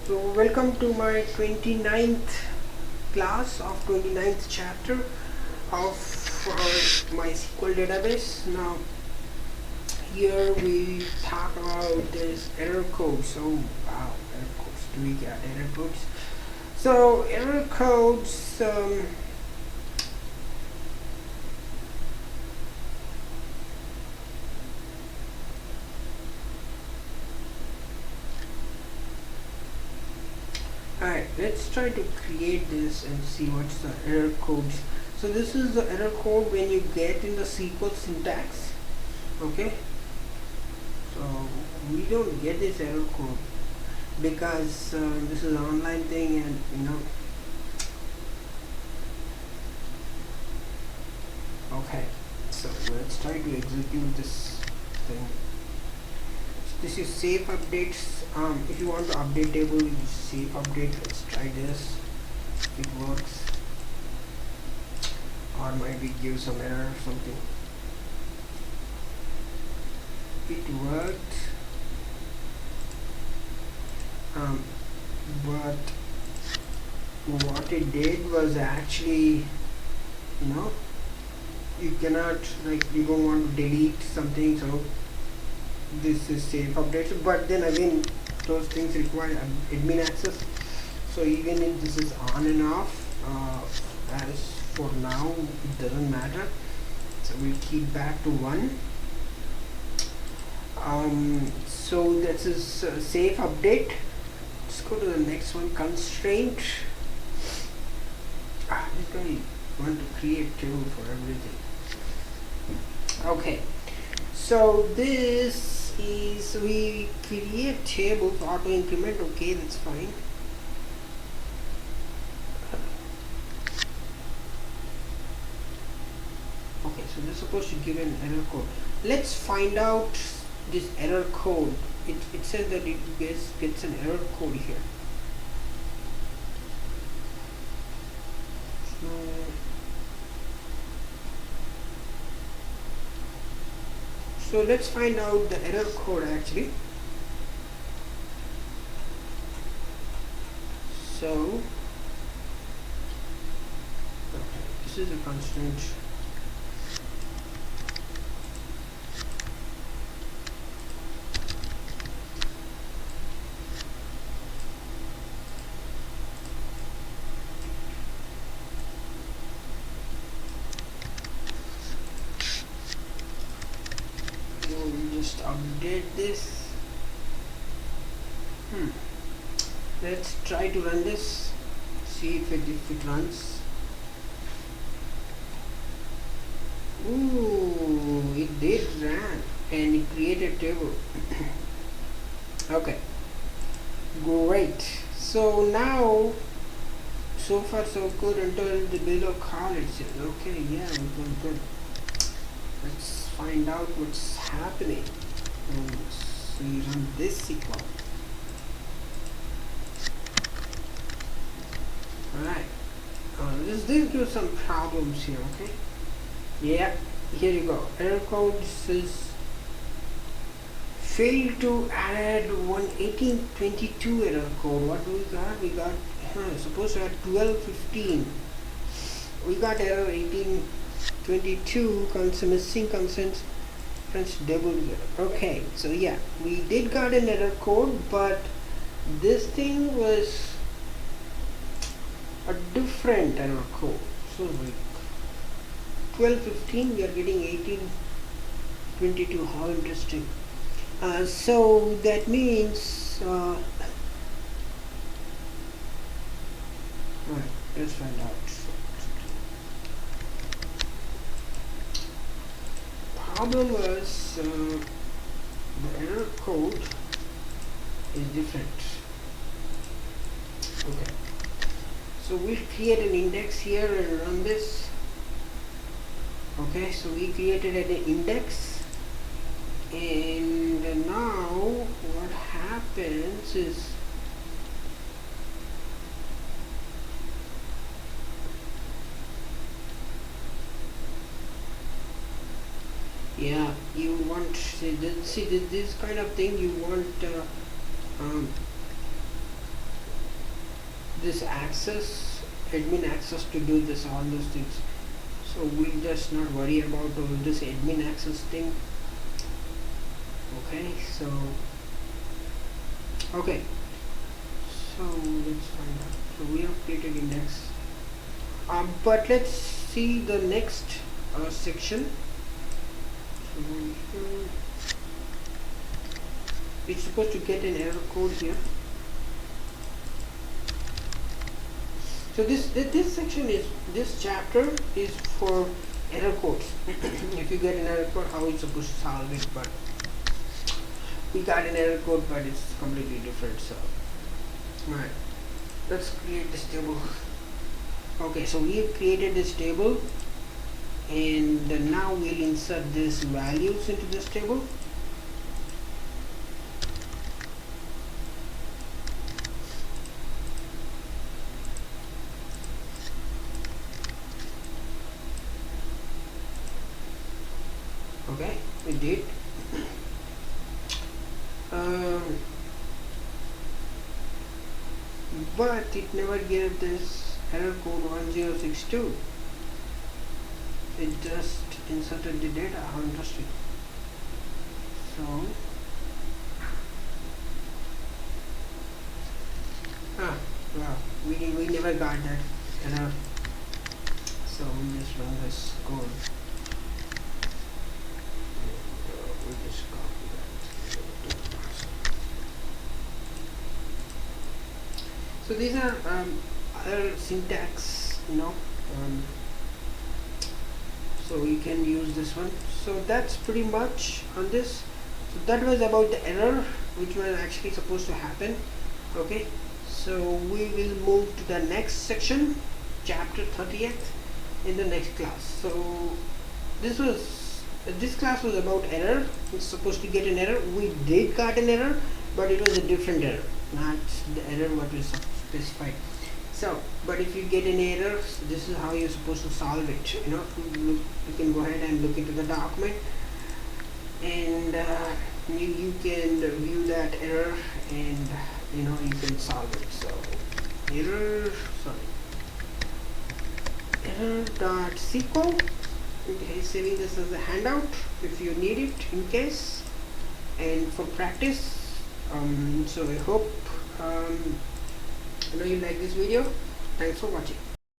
So welcome to my 29th class of 29th chapter of MySQL database. Now here we talk about this error code. So wow, error codes. Do we get error codes? So error codes. Alright, let's try to create this and see what's the error codes. So this is the error code when you get in the SQL syntax. Okay, so we don't get this error code because this is an online thing, and okay, so let's try to execute this thing. This is save updates. If you want to update table, you save update. Let's try this. It works, or might be give some error or something. It worked, but what it did was actually, you cannot, you don't want to delete something, so this is safe updates. But then again, those things require admin access, so even if this is on and off, as for now it doesn't matter, so we'll keep back to 1. So this is safe update. Let's go to the next one, constraint. This guy want to create table for everything. Okay, so this is, we create tables, auto increment. Okay, that's fine. Okay, so they're supposed to give an error code. Let's find out this error code. It says that it gets an error code here. So let's find out the error code actually. So okay, this is a constraint. Just update this. Let's try to run this, see if it runs. Ooh, it did run and it created table. Okay, great. So now, so far so good until the below college. Okay, yeah, we're good. Let's find out what's happening. So we run this SQL. Alright, this gives some problems here. Okay, yeah, here you go. Error code says failed to add 1822 error code. What do we got? We got supposed to add 1215. We got error 1822, missing consent double 0. Okay, so yeah, we did got an error code, but this thing was a different error code. So like 1215, we are getting 1822. How interesting. So that means right, let's find out. Problem was the error code is different. Okay, so we'll create an index here and run this. Okay, so we created an index, and now what happens is you want, see this kind of thing, you want this access, admin access to do this, all those things. So we'll just not worry about all this admin access thing. Okay, so okay, so let's find out. So we have created index, but let's see the next section. So it's supposed to get an error code here. So this section is, this chapter is for error codes. If you get an error code, how it's supposed to solve it, but we got an error code, but it's completely different. So alright, let's create this table. Okay, so we have created this table, and now we'll insert these values into this table. Okay, we did. But it never gave this error code 1062. It just inserted the data. How interesting. So wow, we never got that error. So we just run this code. We just copy that. So these are other syntax, so you can use this one. So that's pretty much on this. So that was about the error which was actually supposed to happen. Okay, so we will move to the next section, chapter 30th, in the next class. So this class was about error. It's supposed to get an error. We did got an error, but it was a different error, not the error what was specified. So, but if you get an error, this is how you're supposed to solve it. You can go ahead and look into the document, and you can view that error, and you can solve it. So error.sql. Okay, saving this as a handout if you need it in case, and for practice. So I hope you like this video. Thanks for watching.